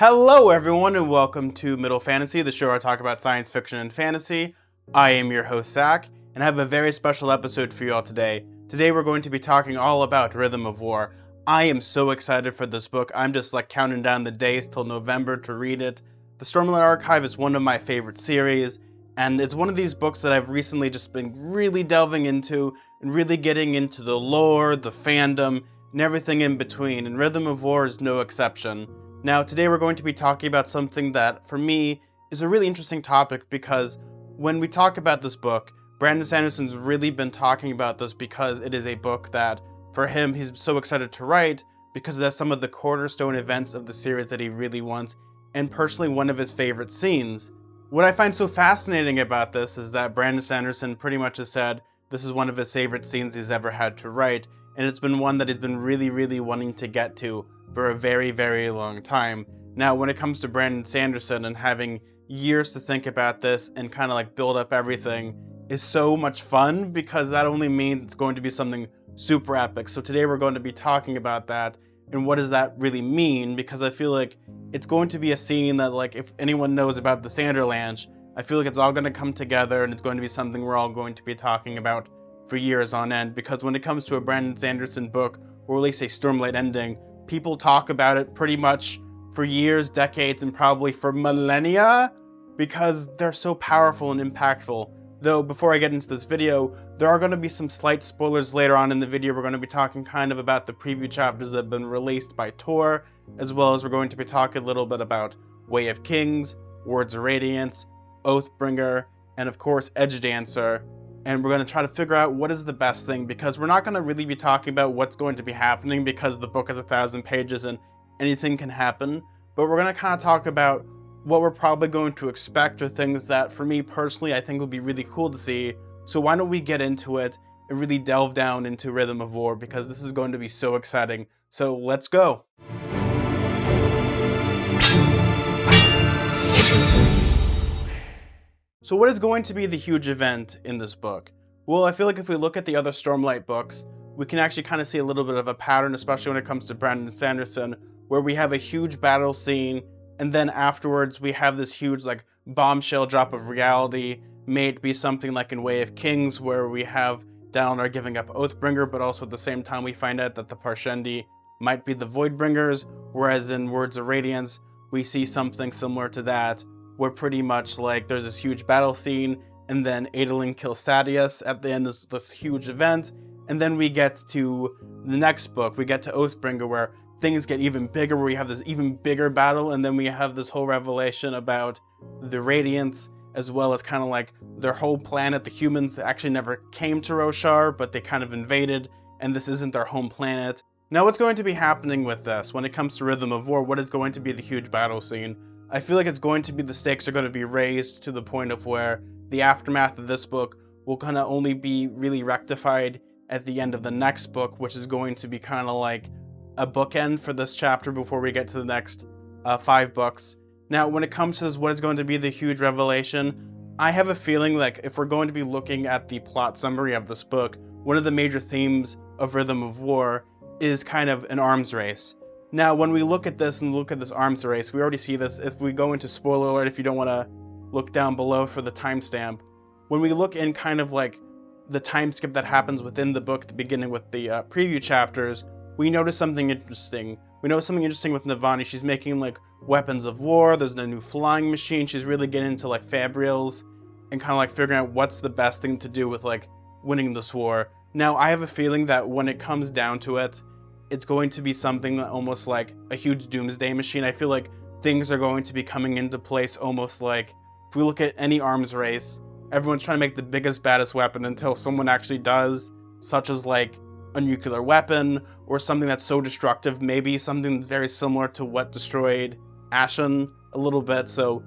Hello everyone and welcome to Middle Fantasy, the show where I talk about science fiction and fantasy. I am your host Zack, and I have a very special episode for you all today. Today we're going to be talking all about Rhythm of War. I am so excited for this book. I'm just counting down the days till November to read it. The Stormlight Archive is one of my favorite series, and it's one of these books that I've recently just been really delving into and really getting into the lore, the fandom, and everything in between, and Rhythm of War is no exception. Now, today we're going to be talking about something that, for me, is a really interesting topic because when we talk about this book, Brandon Sanderson's really been talking about this because it is a book that, for him, he's so excited to write because it has some of the cornerstone events of the series that he really wants, and personally one of his favorite scenes. What I find so fascinating about this is that Brandon Sanderson pretty much has said this is one of his favorite scenes he's ever had to write, and it's been one that he's been really wanting to get to for a very long time. Now, when it comes to Brandon Sanderson and having years to think about this and kind of build up everything is so much fun because that only means it's going to be something super epic. So today we're going to be talking about that and what does that really mean, because I feel like it's going to be a scene that if anyone knows about the Sanderlanche, I feel like it's all going to come together and it's going to be something we're all going to be talking about for years on end, because when it comes to a Brandon Sanderson book, or at least a Stormlight ending, people talk about it pretty much for years, decades, and probably for millennia because they're so powerful and impactful. Though, before I get into this video, there are going to be some slight spoilers later on in the video. We're going to be talking kind of about the preview chapters that have been released by Tor, as well as we're going to be talking a little bit about Way of Kings, Words of Radiance, Oathbringer, and of course Edge Dancer. And we're going to try to figure out what is the best thing, because we're not going to really be talking about what's going to be happening because the book has 1,000 pages and anything can happen. But we're going to kind of talk about what we're probably going to expect, or things that, for me personally, I think would be really cool to see. So why don't we get into it and really delve down into Rhythm of War, because this is going to be so exciting. So let's go. So what is going to be the huge event in this book? Well, I feel like if we look at the other Stormlight books, we can actually kind of see a little bit of a pattern, especially when it comes to Brandon Sanderson, where we have a huge battle scene, and then afterwards we have this huge bombshell drop of reality. May it be something like in Way of Kings, where we have Dalinar giving up Oathbringer, but also at the same time we find out that the Parshendi might be the Voidbringers, whereas in Words of Radiance, we see something similar to that, where pretty much there's this huge battle scene, and then Adolin kills Sadeas at the end of this huge event, and then we get to the next book, we get to Oathbringer, where things get even bigger, where we have this even bigger battle, and then we have this whole revelation about the Radiants, as well as kind of their whole planet. The humans actually never came to Roshar, but they kind of invaded, and this isn't their home planet. Now, what's going to be happening with this? When it comes to Rhythm of War, what is going to be the huge battle scene? I feel like it's going to be, the stakes are going to be raised to the point of where the aftermath of this book will kind of only be really rectified at the end of the next book, which is going to be kind of like a bookend for this chapter before we get to the next 5 books. Now, when it comes to this, what is going to be the huge revelation, I have a feeling if we're going to be looking at the plot summary of this book, one of the major themes of Rhythm of War is kind of an arms race. Now, when we look at this and look at this arms race, we already see this. If we go into spoiler alert, if you don't want to look down below for the timestamp, when we look in kind of the time skip that happens within the book, the beginning with the preview chapters, we notice something interesting. We notice something interesting with Navani. She's making weapons of war. There's a new flying machine. She's really getting into fabrials and kind of figuring out what's the best thing to do with winning this war. Now, I have a feeling that when it comes down to it, it's going to be something almost like a huge doomsday machine. I feel like things are going to be coming into place almost if we look at any arms race, everyone's trying to make the biggest, baddest weapon until someone actually does, such as a nuclear weapon or something that's so destructive, maybe something that's very similar to what destroyed Ashen a little bit. So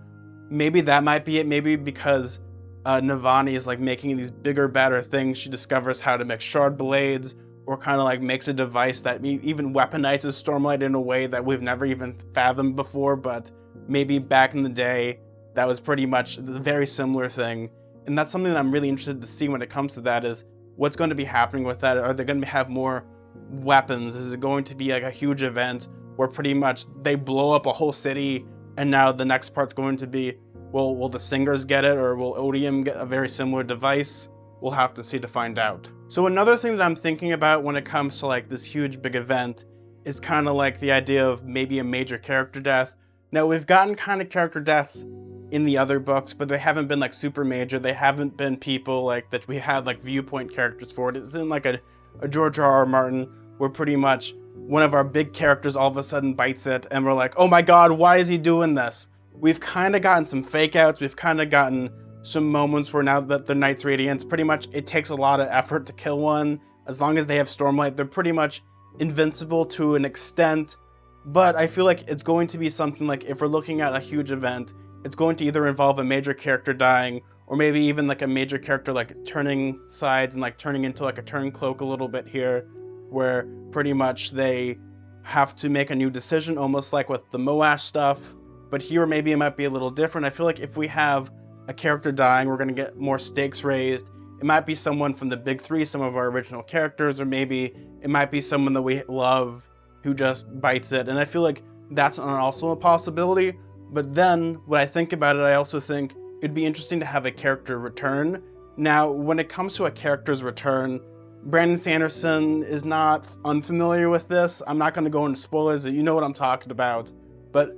maybe that might be it. Maybe because Navani is making these bigger, badder things, she discovers how to make shard blades, or kind of makes a device that even weaponizes Stormlight in a way that we've never even fathomed before, but maybe back in the day, that was pretty much a very similar thing. And that's something that I'm really interested to see when it comes to that, is what's going to be happening with that. Are they going to have more weapons? Is it going to be a huge event where pretty much they blow up a whole city, and now the next part's going to be, well, will the singers get it, or will Odium get a very similar device? We'll have to see to find out. So another thing that I'm thinking about when it comes to like this huge big event is kind of like the idea of maybe a major character death. Now, we've gotten kind of character deaths in the other books, but they haven't been like super major. They haven't been people like that we had like viewpoint characters for it. It's in like a George R.R. Martin where pretty much one of our big characters all of a sudden bites it and we're like, oh my god, why is he doing this? We've kind of gotten some fake outs. We've kind of gotten some moments where now that they're Knights Radiance, pretty much it takes a lot of effort to kill one. As long as they have Stormlight, they're pretty much invincible to an extent. But I feel like it's going to be something like, if we're looking at a huge event, it's going to either involve a major character dying, or maybe even like a major character like turning sides and like turning into like a turncloak a little bit here, where pretty much they have to make a new decision, almost like with the Moash stuff. But here maybe it might be a little different. I feel like if we have a character dying, we're going to get more stakes raised. It might be someone from the big three, some of our original characters, or maybe it might be someone that we love who just bites it. And I feel like that's also a possibility. But then when I think about it, I also think it'd be interesting to have a character return. Now, when it comes to a character's return, Brandon Sanderson is not unfamiliar with this. I'm not going to go into spoilers, you know what I'm talking about. But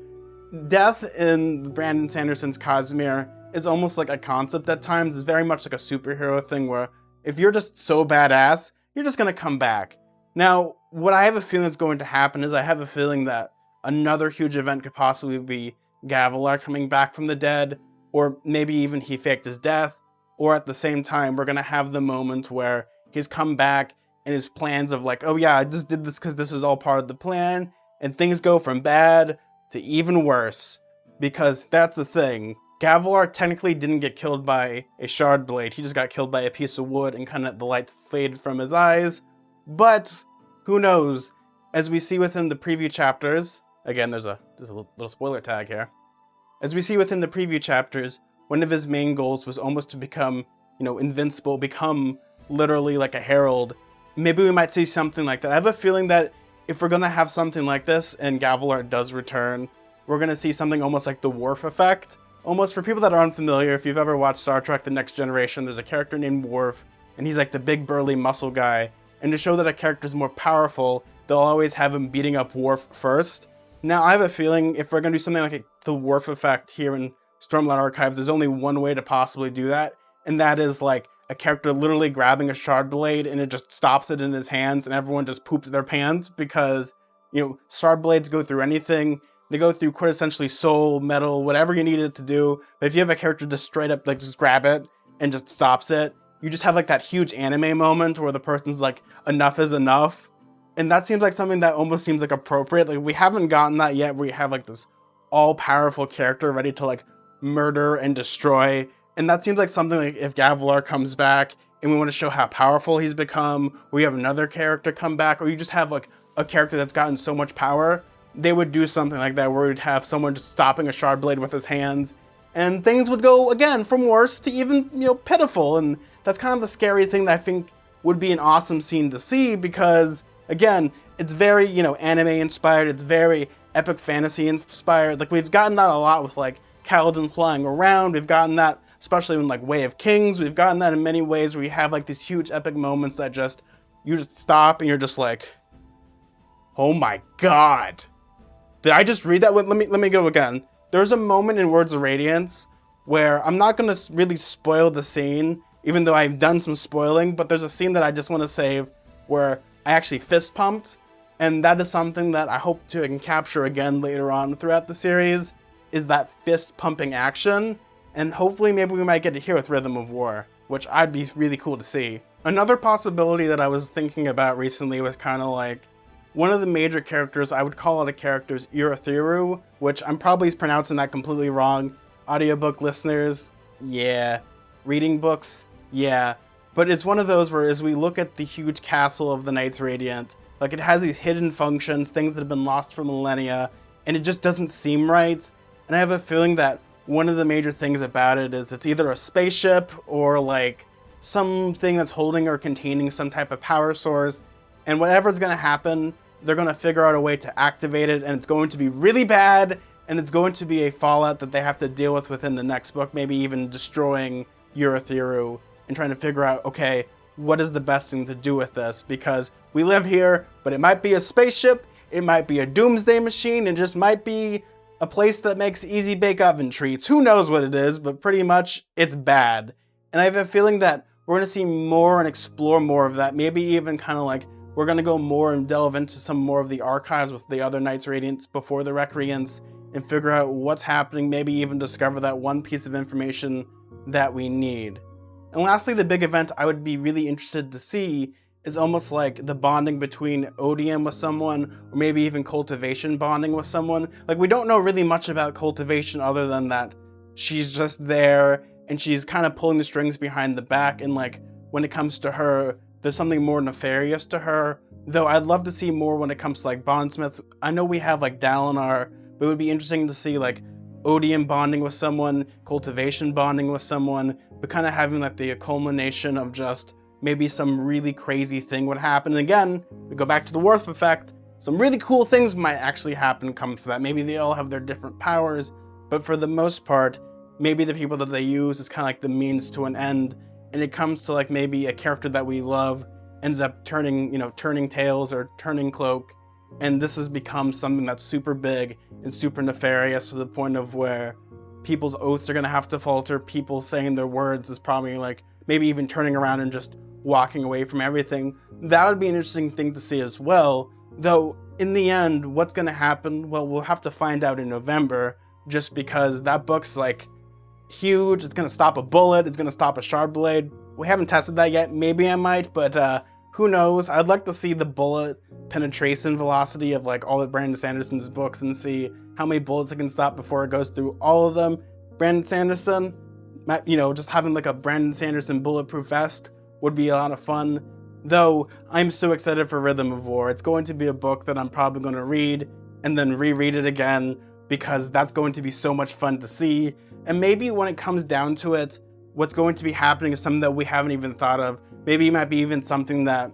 death in Brandon Sanderson's Cosmere is almost like a concept at times. It's very much like a superhero thing where if you're just so badass, you're just going to come back. Now, what I have a feeling is going to happen is I have a feeling that another huge event could possibly be Gavilar coming back from the dead, or maybe even he faked his death, or at the same time, we're going to have the moment where he's come back and his plans of like, oh yeah, I just did this because this is all part of the plan, and things go from bad to even worse. Because that's the thing, Gavilar technically didn't get killed by a shard blade, he just got killed by a piece of wood and kind of the lights faded from his eyes. But who knows, as we see within the preview chapters, again, there's a little spoiler tag here. As we see within the preview chapters, one of his main goals was almost to become, invincible, become literally like a herald. Maybe we might see something like that. I have a feeling that if we're gonna have something like this and Gavilar does return, we're gonna see something almost like the Wharf Effect. Almost, for people that are unfamiliar, if you've ever watched Star Trek The Next Generation, there's a character named Worf, and he's like the big burly muscle guy. And to show that a character's more powerful, they'll always have him beating up Worf first. Now, I have a feeling if we're going to do something like the Wharf Effect here in Stormlight Archives, there's only one way to possibly do that, and that is like a character literally grabbing a shard blade and it just stops it in his hands and everyone just poops their pants because, shard blades go through anything. They go through quintessentially soul, metal, whatever you need it to do. But if you have a character just straight up like just grab it and just stops it, you just have like that huge anime moment where the person's like, enough is enough. And that seems like something that almost seems like appropriate. Like we haven't gotten that yet. We have like this all-powerful character ready to like murder and destroy. And that seems like something like if Gavilar comes back and we want to show how powerful he's become, or you have another character come back, or you just have like a character that's gotten so much power, they would do something like that where we'd have someone just stopping a shard blade with his hands and things would go again from worse to even, pitiful. And that's kind of the scary thing that I think would be an awesome scene to see because again, it's very, anime inspired, it's very epic fantasy inspired. Like we've gotten that a lot with like Kaladin flying around, we've gotten that especially in like Way of Kings, we've gotten that in many ways where we have like these huge epic moments that you just stop and you're just like, oh my god. Did I just read that? Let me go again. There's a moment in Words of Radiance where I'm not going to really spoil the scene, even though I've done some spoiling, but there's a scene that I just want to save where I actually fist pumped, and that is something that I hope to can capture again later on throughout the series, is that fist pumping action, and hopefully maybe we might get to hear with Rhythm of War, which I'd be really cool to see. Another possibility that I was thinking about recently was kind of like, one of the major characters, I would call it a character's Urithiru, which I'm probably pronouncing that completely wrong. Audiobook listeners, yeah. Reading books, yeah. But it's one of those where as we look at the huge castle of the Knights Radiant, like it has these hidden functions, things that have been lost for millennia, and it just doesn't seem right. And I have a feeling that one of the major things about it is it's either a spaceship or like something that's holding or containing some type of power source. And whatever's going to happen, they're going to figure out a way to activate it, and it's going to be really bad, and it's going to be a fallout that they have to deal with within the next book, maybe even destroying Urithiru and trying to figure out, okay, what is the best thing to do with this? Because we live here, but it might be a spaceship, it might be a doomsday machine, it just might be a place that makes easy bake oven treats. Who knows what it is, but pretty much it's bad. And I have a feeling that we're going to see more and explore more of that. Maybe even kind of like we're going to go more and delve into some more of the archives with the other Knights Radiant before the Recreants and figure out what's happening, maybe even discover that one piece of information that we need. And lastly, the big event I would be really interested to see is almost like the bonding between odium with someone, or maybe even cultivation bonding with someone. Like, we don't know really much about cultivation other than that she's just there and she's kind of pulling the strings behind the back, and like when it comes to her, there's something more nefarious to her. Though I'd love to see more when it comes to like Bondsmith. I know we have like Dalinar, but it would be interesting to see like odium bonding with someone, cultivation bonding with someone, but kind of having like the culmination of just maybe some really crazy thing would happen. And again, we go back to the Wharf Effect, some really cool things might actually happen come to that. Maybe they all have their different powers, but for the most part, maybe the people that they use is kind of like the means to an end, and it comes to like maybe a character that we love ends up turning tails or turning cloak, and this has become something that's super big and super nefarious to the point of where people's oaths are going to have to falter, people saying their words is probably like maybe even turning around and just walking away from everything. That would be an interesting thing to see as well, though in the end, what's going to happen? Well, we'll have to find out in November, just because that book's like huge. It's going to stop a bullet, it's going to stop a shard blade. We haven't tested that yet. Maybe I might, but who knows? I'd like to see the bullet penetration velocity of like all of Brandon Sanderson's books and see how many bullets it can stop before it goes through all of them. Brandon Sanderson, just having like a Brandon Sanderson bulletproof vest would be a lot of fun. Though I'm so excited for Rhythm of War. It's going to be a book that I'm probably going to read and then reread it again, because that's going to be so much fun to see. And maybe when it comes down to it, what's going to be happening is something that we haven't even thought of. Maybe it might be even something that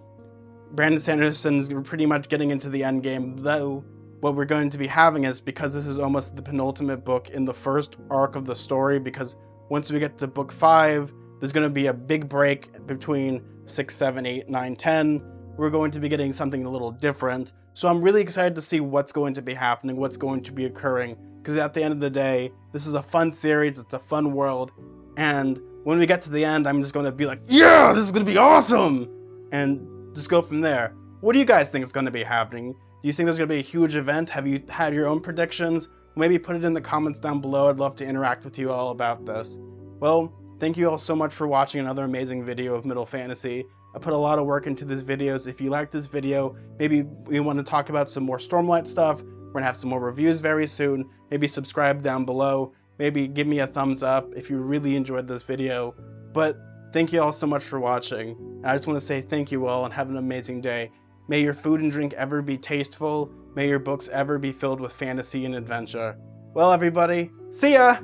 Brandon Sanderson's pretty much getting into the end game, though what we're going to be having is, because this is almost the penultimate book in the first arc of the story, because once we get to book 5, there's going to be a big break between 6, 7, 8, 9, 10. We're going to be getting something a little different. So I'm really excited to see what's going to be happening, what's going to be occurring, because at the end of the day, this is a fun series, it's a fun world, and when we get to the end, I'm just going to be like, yeah, this is going to be awesome! And just go from there. What do you guys think is going to be happening? Do you think there's going to be a huge event? Have you had your own predictions? Maybe put it in the comments down below. I'd love to interact with you all about this. Well, thank you all so much for watching another amazing video of Middle Fantasy. I put a lot of work into these videos. If you like this video, maybe we want to talk about some more Stormlight stuff. We're going to have some more reviews very soon. Maybe subscribe down below. Maybe give me a thumbs up if you really enjoyed this video. But thank you all so much for watching. And I just want to say thank you all and have an amazing day. May your food and drink ever be tasteful. May your books ever be filled with fantasy and adventure. Well, everybody, see ya!